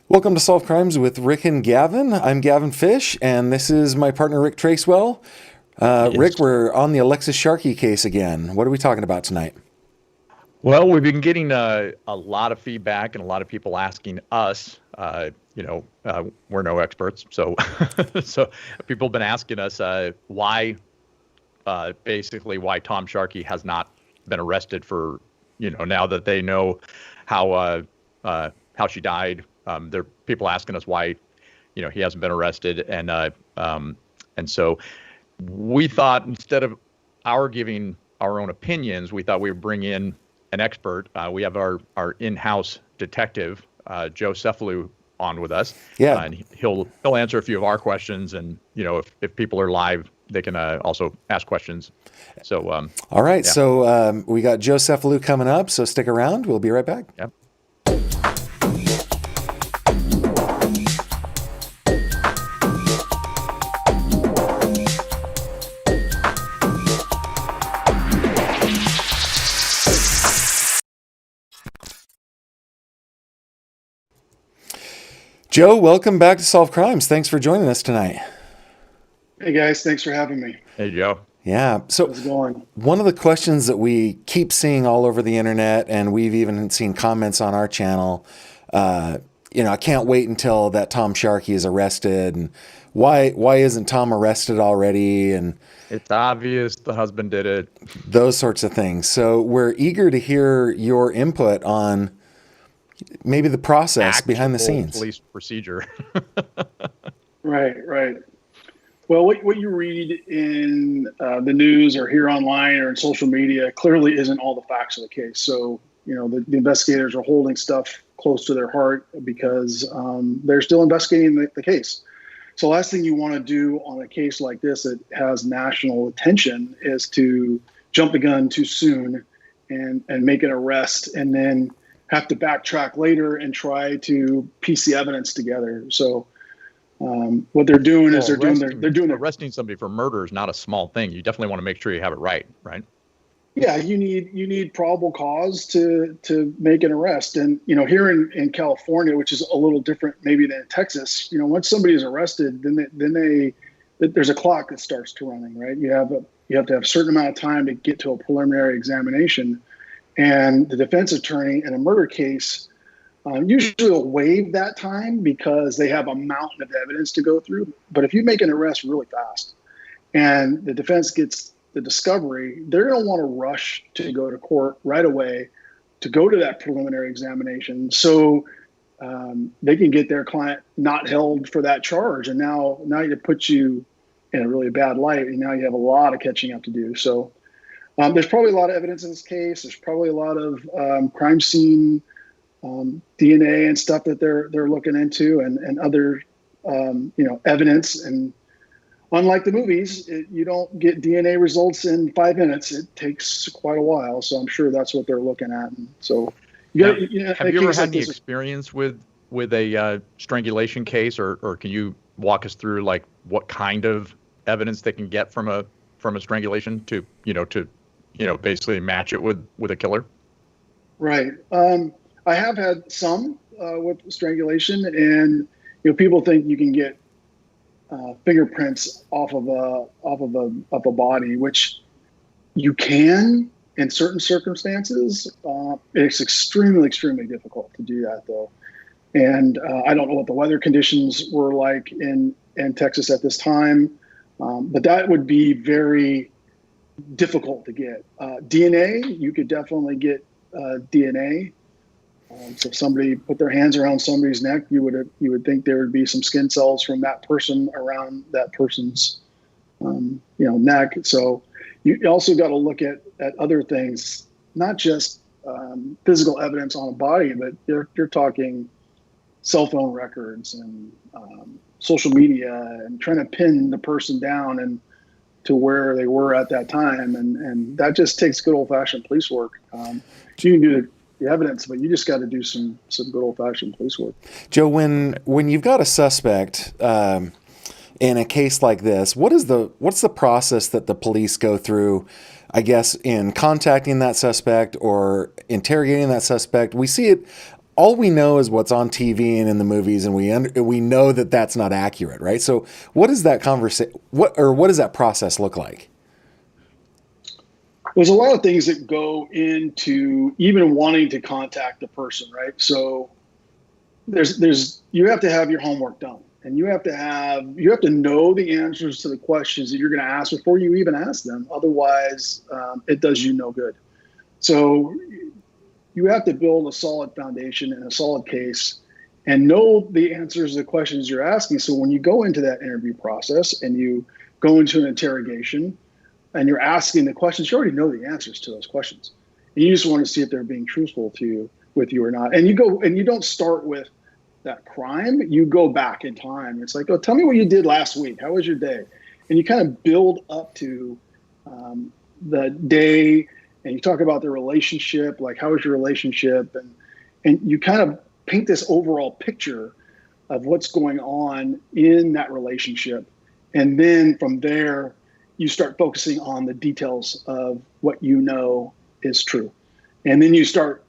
Welcome to Solve Crimes with Rick and Gavin. I'm Gavin Fish, and this is my partner Rick Tracewell. Yes. Rick, we're on the ALEXIS Sharkey case again. What are we talking about tonight? Well, we've been getting a lot of feedback and a lot of people asking us. We're no experts, so so people have been asking us why, basically, why Tom Sharkey has not been arrested for, now that they know how she died. There are people asking us why, he hasn't been arrested, and so we thought instead of our giving our own opinions, we thought we would bring in an expert. We have our in-house detective, Joe Cefalu, on with us. Yeah. And he'll answer a few of our questions. And, if people are live, they can also ask questions. So, all right. Yeah. So we got Joe Cefalu coming up. So stick around. We'll be right back. Yep. Joe, welcome back to Solve Crimes. Thanks for joining us tonight. Hey guys, thanks for having me. Hey, Joe. Yeah. So How's it going? one of the questions that we keep seeing all over the internet, and we've even seen comments on our channel, I can't wait until that Tom Sharkey is arrested, and why isn't Tom arrested already? And It's obvious the husband did it. those sorts of things. So we're eager to hear your input on maybe the process behind the Actual scenes. police procedure. Right. Well, what you read in the news or hear online or in social media clearly isn't all the facts of the case. So, the investigators are holding stuff close to their heart because they're still investigating the case. So last thing you want to do on a case like this that has national attention is to jump the gun too soon and make an arrest and then have to backtrack later and try to piece the evidence together. So what they're doing is they're doing arresting somebody for murder is not a small thing. You definitely want to make sure you have it right? Yeah, you need probable cause to make an arrest. And here in California, which is a little different maybe than in Texas, once somebody is arrested, then there's a clock that starts to running, right? You have to have a certain amount of time to get to a preliminary examination. And the defense attorney in a murder case usually will waive that time because they have a mountain of evidence to go through. But if you make an arrest really fast and the defense gets the discovery, they're going to want to rush to go to court right away to go to that preliminary examination so they can get their client not held for that charge. And now it puts you in a really bad light, and now you have a lot of catching up to do. So there's probably a lot of evidence in this case. There's probably a lot of crime scene DNA and stuff that they're looking into, and other evidence. And unlike the movies, you don't get DNA results in 5 minutes. It takes quite a while. So I'm sure that's what they're looking at. And so have you ever had any experience with a strangulation case, or can you walk us through like what kind of evidence they can get from a strangulation to basically match it with a killer? Right. I have had some with strangulation, and people think you can get fingerprints off of a body, which you can in certain circumstances. It's extremely difficult to do that though. And I don't know what the weather conditions were like in Texas at this time, but that would be very difficult to get. DNA, you could definitely get DNA. So if somebody put their hands around somebody's neck, you would think there would be some skin cells from that person around that person's neck. So you also got to look at other things, not just physical evidence on a body, but you're talking cell phone records and social media, and trying to pin the person down and to where they were at that time, and that just takes good old-fashioned police work. You can do the evidence, but you just got to do some good old-fashioned police work. Joe, when you've got a suspect in a case like this, what's the process that the police go through, I guess, in contacting that suspect or interrogating that suspect? We see it all we know is what's on TV and in the movies, and we know that that's not accurate, right? So what does that what does that process look like? There's a lot of things that go into even wanting to contact the person, right? So you have to have your homework done, and you have to know the answers to the questions that you're going to ask before you even ask them. Otherwise, it does you no good. So you have to build a solid foundation and a solid case and know the answers to the questions you're asking. So when you go into that interview process and you go into an interrogation and you're asking the questions, you already know the answers to those questions. And you just want to see if they're being truthful with you or not. And you don't start with that crime. You go back in time. It's like, oh, tell me what you did last week. How was your day? And you kind of build up to the day, and you talk about the relationship, like how was your relationship? And you kind of paint this overall picture of what's going on in that relationship. And then from there, you start focusing on the details of what you know is true. And then you start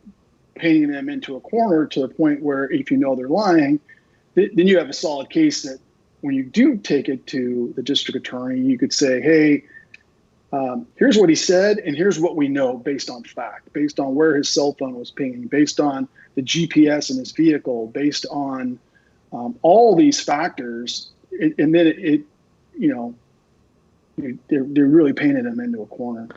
painting them into a corner to the point where if you know they're lying, then you have a solid case that when you do take it to the district attorney, you could say, hey, here's what he said, and here's what we know based on fact, based on where his cell phone was pinging, based on the GPS in his vehicle, based on all these factors. And then they're really painting them into a corner.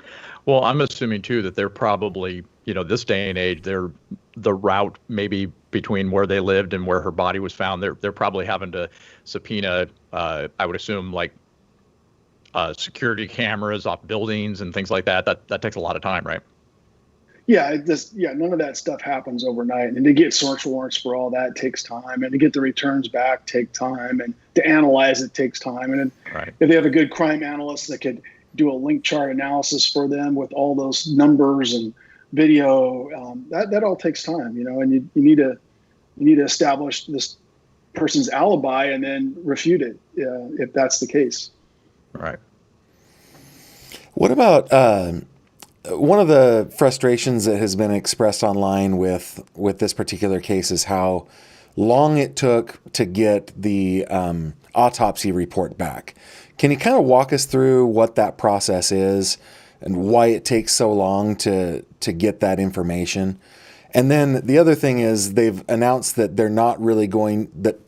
Well, I'm assuming too that they're probably, this day and age, the route maybe between where they lived and where her body was found, they're probably having to subpoena, I would assume, like security cameras off buildings and things like that. That takes a lot of time, right? Yeah, none of that stuff happens overnight. And to get search warrants for all that takes time, and to get the returns back take time, and to analyze it takes time. And right. If they have a good crime analyst that could do a link chart analysis for them with all those numbers and video, that all takes time, and you need to establish this person's alibi and then refute it if that's the case. Right. What about one of the frustrations that has been expressed online with this particular case is how long it took to get the autopsy report back. Can you kind of walk us through what that process is and why it takes so long to get that information? And then the other thing is they've announced that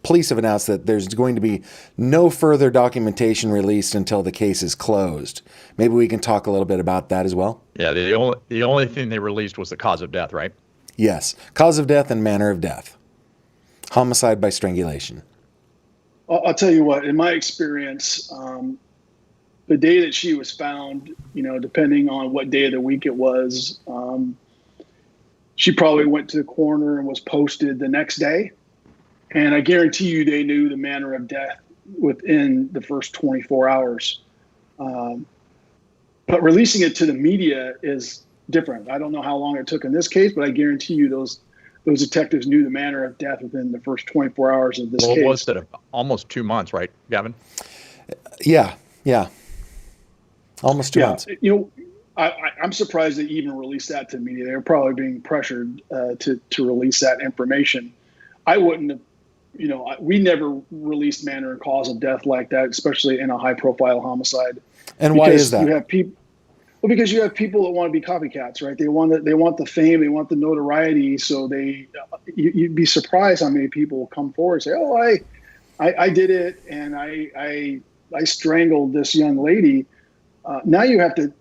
police have announced that there's going to be no further documentation released until the case is closed. Maybe we can talk a little bit about that as well. Yeah, the only thing they released was the cause of death, right? Yes, cause of death and manner of death. Homicide by strangulation. I'll tell you what, in my experience, the day that she was found, depending on what day of the week it was, she probably went to the coroner and was posted the next day. And I guarantee you they knew the manner of death within the first 24 hours. But releasing it to the media is different. I don't know how long it took in this case, but I guarantee you those detectives knew the manner of death within the first 24 hours of this case. Well, was it almost 2 months, right, Gavin? Yeah. Almost 2 months. I'm surprised they even released that to the media. They were probably being pressured to release that information. I wouldn't have, we never released manner and cause of death like that, especially in a high-profile homicide. And why is that? Because you have people that want to be copycats, right? They want the fame, they want the notoriety. So you'd be surprised how many people will come forward and say, "Oh, I did it, and I strangled this young lady." Now you have to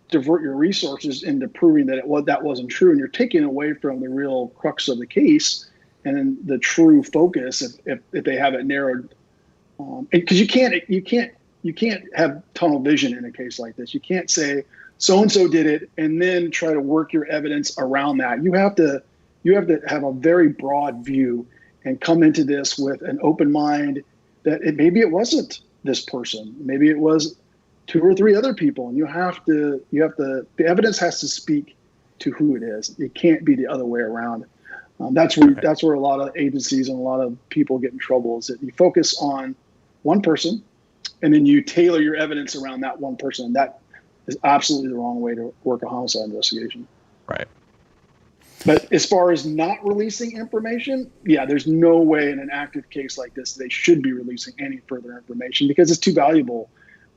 divert your resources into proving that that wasn't true, and you're taking away from the real crux of the case and the true focus if they have it narrowed. Because you can't have tunnel vision in a case like this. You can't say so-and-so did it and then try to work your evidence around that. You have to have a very broad view and come into this with an open mind that maybe it wasn't this person. Maybe it was 2 or 3 other people. And the evidence has to speak to who it is. It can't be the other way around. That's where a lot of agencies and a lot of people get in trouble, is that you focus on one person and then you tailor your evidence around that one person. That is absolutely the wrong way to work a homicide investigation. Right. But as far as not releasing information, yeah, there's no way in an active case like this they should be releasing any further information because it's too valuable.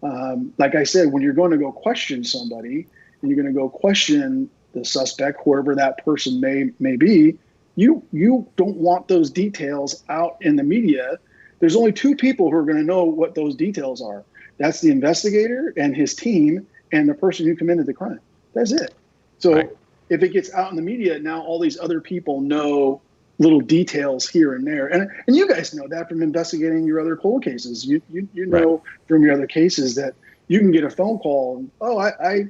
Like I said, when you're going to go question somebody and you're going to go question the suspect, whoever that person may be, you don't want those details out in the media. There's only two people who are going to know what those details are. That's the investigator and his team and the person who committed the crime. That's it. So right. If it gets out in the media, now all these other people know little details here and there. And you guys know that from investigating your other cold cases. You know from your other cases that you can get a phone call and, oh, I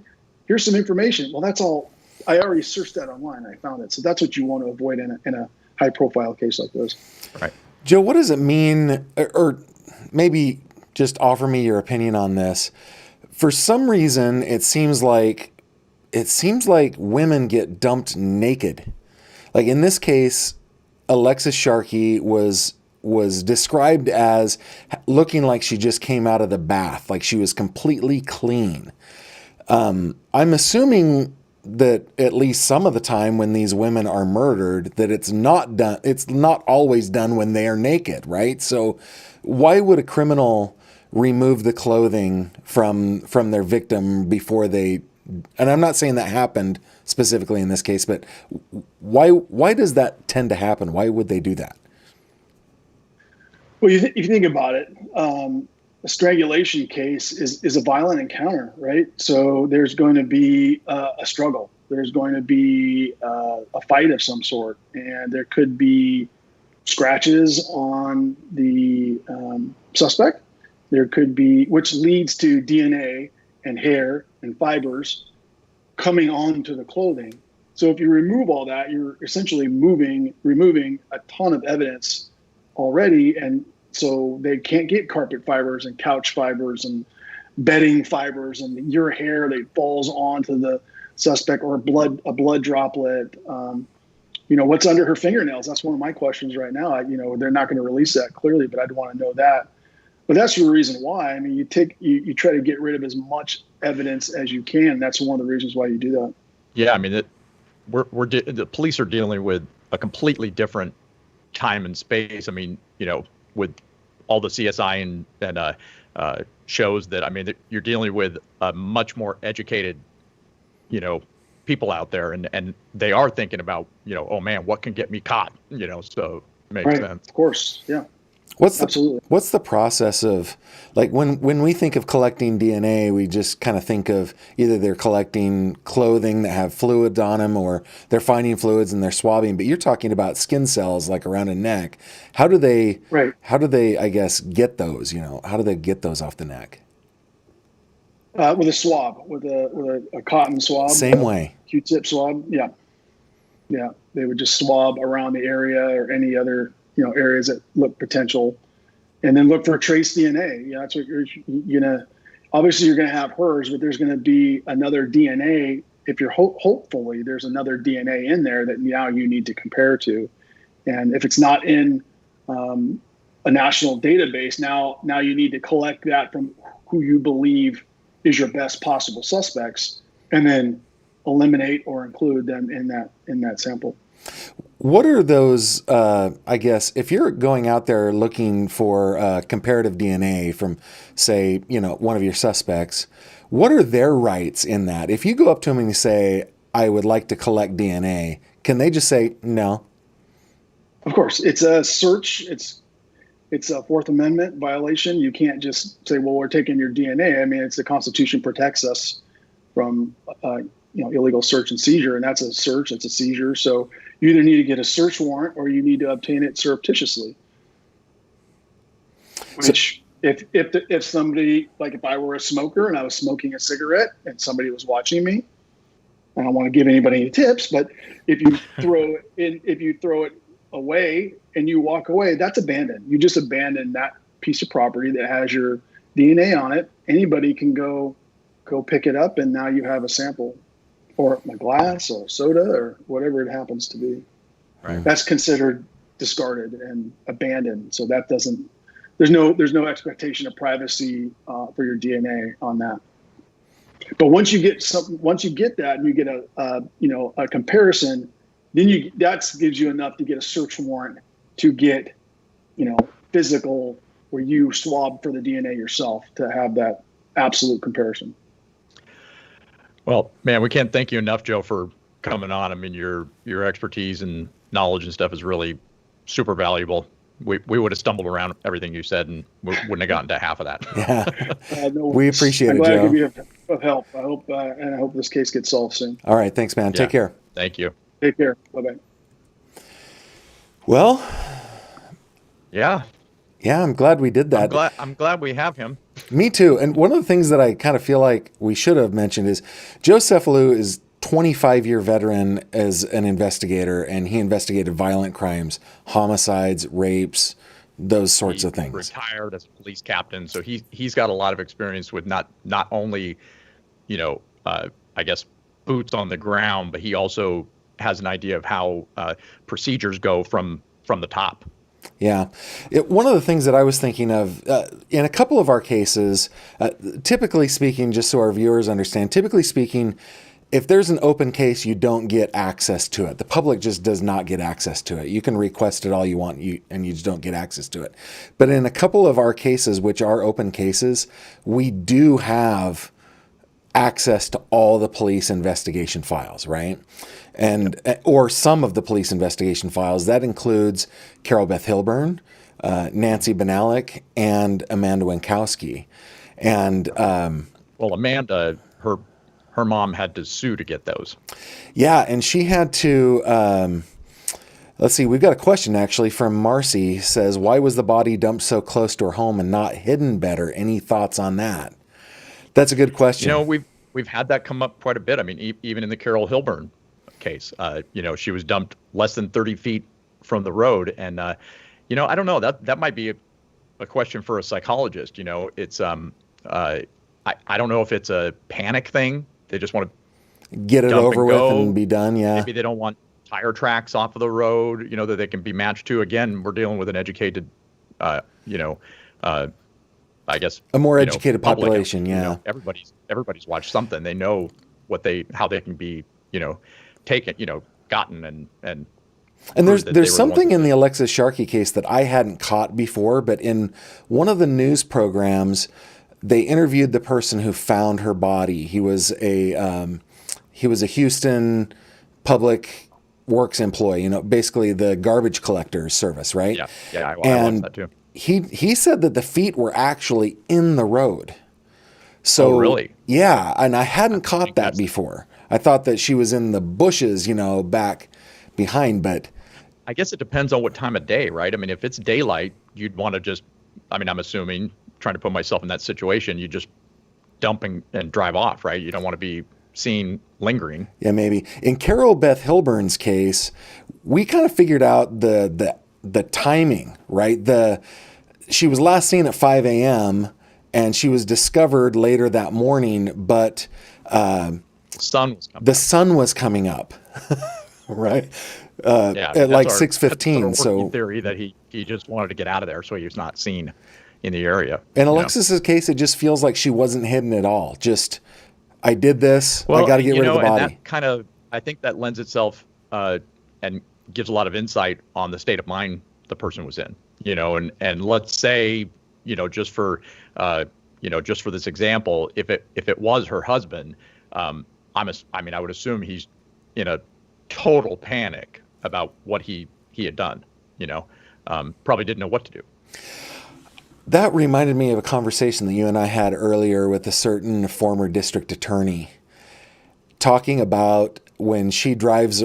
here's some information. Well, that's all. I already searched that online. I found it. So that's what you want to avoid in a high profile case like this. Right. Joe, what does it mean, or maybe just offer me your opinion on this? For some reason, it seems like women get dumped naked. Like in this case, ALEXIS Sharkey was described as looking like she just came out of the bath, like she was completely clean. I'm assuming that at least some of the time when these women are murdered, that it's not always done when they are naked, right? So why would a criminal remove the clothing from their victim before they, and I'm not saying that happened specifically in this case, but why does that tend to happen? Why would they do that? Well, if you think about it, a strangulation case is a violent encounter, right? So there's going to be a struggle. There's going to be a fight of some sort, and there could be scratches on the suspect. There could be, which leads to DNA and hair and fibers coming onto the clothing. So if you remove all that, you're essentially removing a ton of evidence already, and so they can't get carpet fibers and couch fibers and bedding fibers and your hair that falls onto the suspect, or a blood droplet. What's under her fingernails? That's one of my questions right now. They're not going to release that clearly, but I'd want to know that. But that's the reason why. I mean, you try to get rid of as much evidence as you can. That's one of the reasons why you do that. Yeah, I mean, the police are dealing with a completely different time and space. I mean, with all the CSI and shows that, I mean, you're dealing with a much more educated, people out there, and they are thinking about, oh man, what can get me caught? So it makes sense. Of course, yeah. Absolutely. What's the process of, like, when we think of collecting DNA, we just kind of think of either they're collecting clothing that have fluids on them, or they're finding fluids and they're swabbing, but you're talking about skin cells like around a neck. How do they, I guess, get those, how do they get those off the neck? With a swab, with a cotton swab. Same way. Q-tip swab. Yeah. Yeah. They would just swab around the area or any other, areas that look potential, and then look for trace DNA. That's what obviously you're going to have hers, but there's going to be another DNA. If you're hopefully there's another DNA in there that now you need to compare to. And if it's not in a national database, now you need to collect that from who you believe is your best possible suspects, and then eliminate or include them in that sample. What are those, I guess, if you're going out there looking for comparative DNA from, say, one of your suspects, what are their rights in that? If you go up to them and you say, I would like to collect DNA, can they just say no? Of course. It's a search. It's a Fourth Amendment violation. You can't just say, well, we're taking your DNA. I mean, it's the Constitution protects us from illegal search and seizure, and that's a search, it's a seizure. So you either need to get a search warrant or you need to obtain it surreptitiously. Which, if somebody, like if I were a smoker and I was smoking a cigarette and somebody was watching me, I don't want to give anybody any tips, but if you throw it away and you walk away, that's abandoned. You just abandon that piece of property that has your DNA on it. Anybody can go pick it up, and now you have a sample, or a glass or soda or whatever it happens to be. Right. That's considered discarded and abandoned. So that there's no expectation of privacy for your DNA on that. But once you get that and you get a comparison, then that gives you enough to get a search warrant to get, physical where you swab for the DNA yourself to have that absolute comparison. Well, man, we can't thank you enough, Joe, for coming on. I mean, your expertise and knowledge and stuff is really super valuable. We would have stumbled around everything you said and we wouldn't have gotten to half of that. Yeah, we appreciate it, Joe. I'm glad I could be of help. I hope this case gets solved soon. All right, thanks, man. Take care. Thank you. Take care. Bye-bye. Well, yeah, I'm glad we did that. I'm glad we have him. Me too. And one of the things that I kind of feel like we should have mentioned is Joe Cefalu is 25-year veteran as an investigator, and he investigated violent crimes, homicides, rapes, those sorts of things. Retired as a police captain, so he's got a lot of experience with not only, I guess, boots on the ground, but he also has an idea of how procedures go from the top. Yeah. One of the things that I was thinking of in a couple of our cases, typically speaking, just so our viewers understand, typically speaking, if there's an open case, you don't get access to it. The public just does not get access to it. You can request it all you want, and you just don't get access to it. But in a couple of our cases, which are open cases, we do have access to all the police investigation files, right? And or some of the police investigation files. That includes Carol Beth Hilburn, Nancy Benalik, and Amanda Winkowski. And well, Amanda, her mom had to sue to get those. Yeah, and she had to. Let's see. We've got a question actually from Marcy. Says, "Why was the body dumped so close to her home and not hidden better? Any thoughts on that?" That's a good question. We've had that come up quite a bit. I mean, even in the Carol Hilburn case, she was dumped less than 30 feet from the road, and I don't know, that might be a question for a psychologist. It's I don't know if it's a panic thing. They just want to get it over with and be done. Yeah. Maybe they don't want tire tracks off of the road, that they can be matched to. Again, we're dealing with an educated, I guess a more educated public, population. Yeah. Everybody's watched something. They know how they can be, taken, gotten and there's something in the ALEXIS Sharkey case that I hadn't caught before, but in one of the news programs, they interviewed the person who found her body. He was a Houston public works employee, basically the garbage collector service, right? Yeah, I watched that too. He said that the feet were actually in the road. So, oh, really? Yeah, and I hadn't caught that before. I thought that she was in the bushes, back behind, but I guess it depends on what time of day, right? I mean, if it's daylight, you'd want to just, I'm assuming, trying to put myself in that situation, you just dump and drive off, right? You don't want to be seen lingering. Yeah, maybe. In Carol Beth Hilburn's case, we kind of figured out the timing, right? She was last seen at 5 a.m. and she was discovered later that morning, but the sun was coming up, right? At like 6:15. So theory that he just wanted to get out of there, so he was not seen in the area. In Alexis's case, it just feels like she wasn't hidden at all. Just, I did this. I got to get rid of the body. And that kind of, I think that lends itself and gives a lot of insight on the state of mind the person was in. And let's say, just for this example, if it was her husband, I would assume he's in a total panic about what he had done. Probably didn't know what to do. That reminded me of a conversation that you and I had earlier with a certain former district attorney, talking about when she drives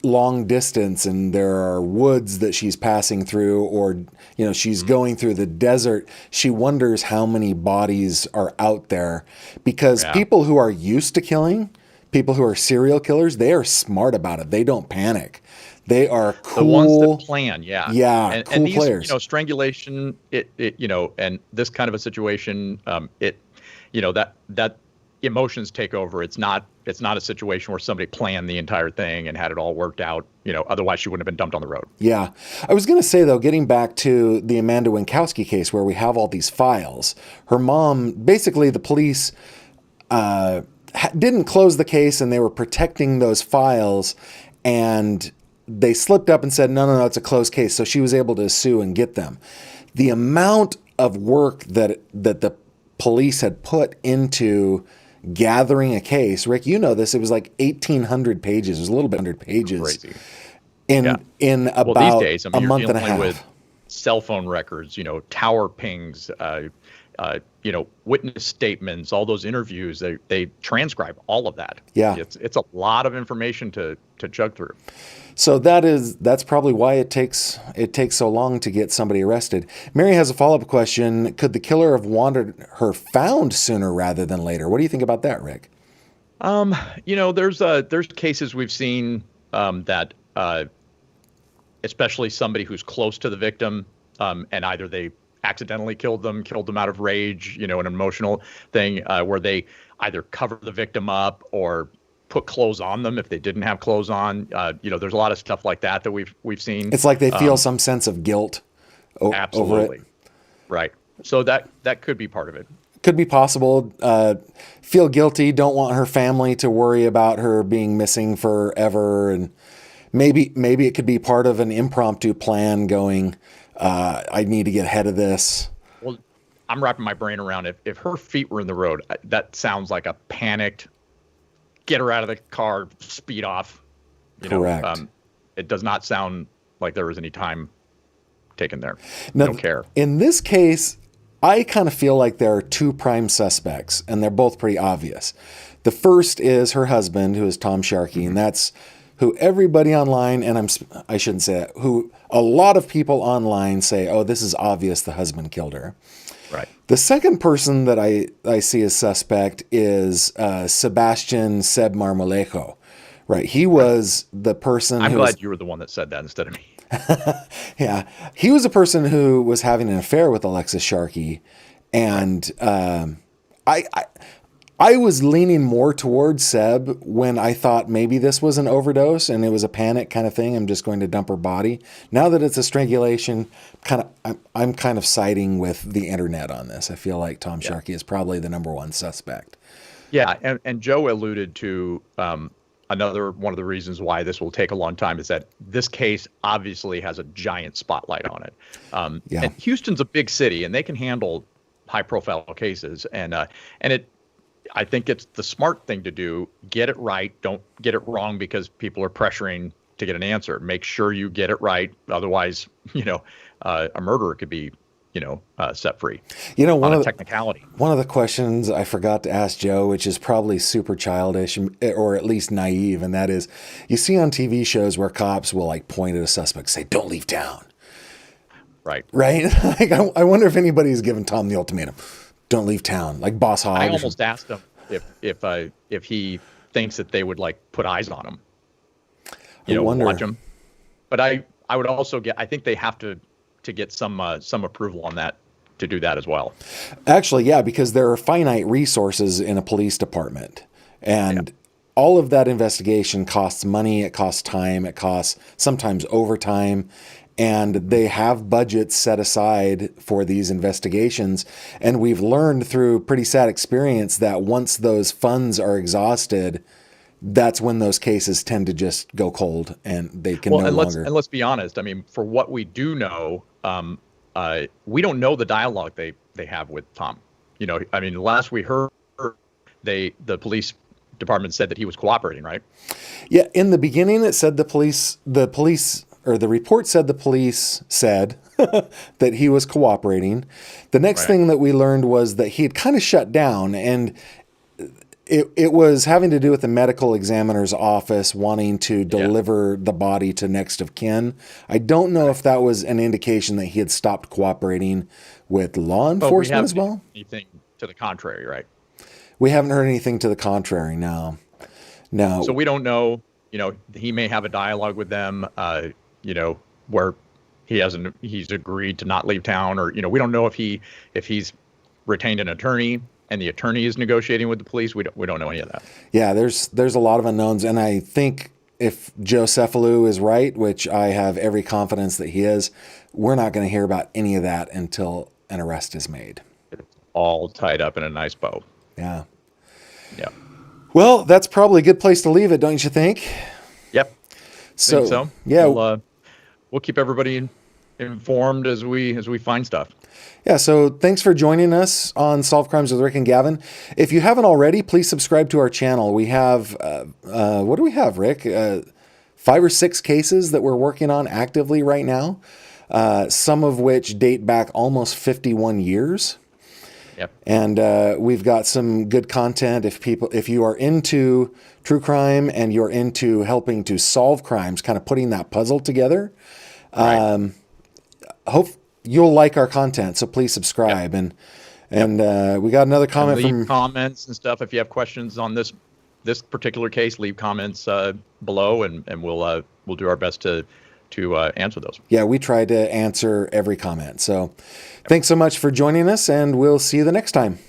long distance and there are woods that she's passing through, or she's going through the desert. She wonders how many bodies are out there, because people who are used to killing, people who are serial killers, they are smart about it. They don't panic. They are cool. The ones that plan, yeah. Yeah, and these, players. Strangulation, and this kind of a situation, that emotions take over. It's not a situation where somebody planned the entire thing and had it all worked out. Otherwise she wouldn't have been dumped on the road. Yeah. I was going to say, though, getting back to the Amanda Winkowski case where we have all these files, her mom, basically the police didn't close the case and they were protecting those files. And they slipped up and said, no, it's a closed case. So she was able to sue and get them. The amount of work that the police had put into gathering a case, Rick, you know this, it was like 1,800 pages. It was a little bit under pages. Crazy. In about these days, I mean, a you're month and a dealing half. with cell phone records, tower pings, witness statements, all those interviews. They transcribe all of that. Yeah. It's a lot of information to jug through. So that's probably why it takes so long to get somebody arrested. Mary has a follow-up question. Could the killer have wanted her found sooner rather than later? What do you think about that, Rick? There's cases we've seen that especially somebody who's close to the victim, and either they accidentally killed them out of rage, an emotional thing, where they either cover the victim up or put clothes on them if they didn't have clothes on. There's a lot of stuff like that we've seen. It's like they feel some sense of guilt absolutely. over it. Right. So that could be part of it. Could be possible. Feel guilty, don't want her family to worry about her being missing forever. And maybe it could be part of an impromptu plan going, I need to get ahead of this. Well, I'm wrapping my brain around if her feet were in the road, that sounds like a panicked, get her out of the car, speed off. Correct. It does not sound like there was any time taken there. Now, Don't care. In this case, I kind of feel like there are two prime suspects, and they're both pretty obvious. The first is her husband, who is Tom Sharkey, and that's who everybody online, and I shouldn't say that, who a lot of people online say, oh, this is obvious the husband killed her. Right. The second person that I see as suspect is Sebastian Seb Marmolejo. Right. He was the person I'm glad you were the one that said that instead of me. Yeah. He was a person who was having an affair with ALEXIS Sharkey. And I was leaning more towards Seb when I thought maybe this was an overdose and it was a panic kind of thing. I'm just going to dump her body. Now that it's a strangulation, I'm kind of siding with the internet on this. I feel like Tom Sharkey is probably the number one suspect. Yeah, and Joe alluded to another one of the reasons why this will take a long time is that this case obviously has a giant spotlight on it. And Houston's a big city, and they can handle high-profile cases, and I think it's the smart thing to do. Get it right. Don't get it wrong because people are pressuring to get an answer. Make sure you get it right. Otherwise, a murderer could be, set free. One of technicality. One of the questions I forgot to ask Joe, which is probably super childish or at least naive, and that is, you see on TV shows where cops will point at a suspect, say, "Don't leave town." Right. Right. I wonder if anybody's given Tom the ultimatum. Don't leave town, like Boss Hogg. I almost asked him if he thinks that they would put eyes on him, watch him. But I would also I think they have to get some approval on that to do that as well. Actually, yeah, because there are finite resources in a police department, and all of that investigation costs money. It costs time. It costs sometimes overtime. And they have budgets set aside for these investigations. And we've learned through pretty sad experience that once those funds are exhausted, that's when those cases tend to just go cold and they can no longer. And let's be honest. I mean, for what we do know, we don't know the dialogue they have with Tom. Last we heard, the police department said that he was cooperating, right? Yeah. In the beginning, it said the report said the police said that he was cooperating. The next thing that we learned was that he had kind of shut down, and it was having to do with the medical examiner's office wanting to deliver the body to next of kin. I don't know if that was an indication that he had stopped cooperating with law enforcement as well. Anything to the contrary, right? We haven't heard anything to the contrary, no. So we don't know, he may have a dialogue with them, where he's agreed to not leave town, or, we don't know if he's retained an attorney and the attorney is negotiating with the police. We don't know any of that. Yeah, there's a lot of unknowns. And I think if Joe Cefalu is right, which I have every confidence that he is, we're not going to hear about any of that until an arrest is made. It's all tied up in a nice bow. Yeah. Yeah. Well, that's probably a good place to leave it, don't you think? Yep. So yeah, we'll keep everybody informed as we find stuff. yeah. So thanks for joining us on Solve Crimes with Rick and Gavin. If you haven't already, please subscribe to our channel. We have, what do we have, Rick? 5 or 6 cases that we're working on actively right now. Some of which date back almost 51 years. Yep. And we've got some good content. If you are into true crime and you're into helping to solve crimes, kind of putting that puzzle together, Right. hope you'll like our content. So please subscribe. Yep. And we got another comment leave from comments and stuff. If you have questions on this particular case, leave comments below, and we'll do our best to answer those. Yeah, we try to answer every comment. So thanks so much for joining us, and we'll see you the next time.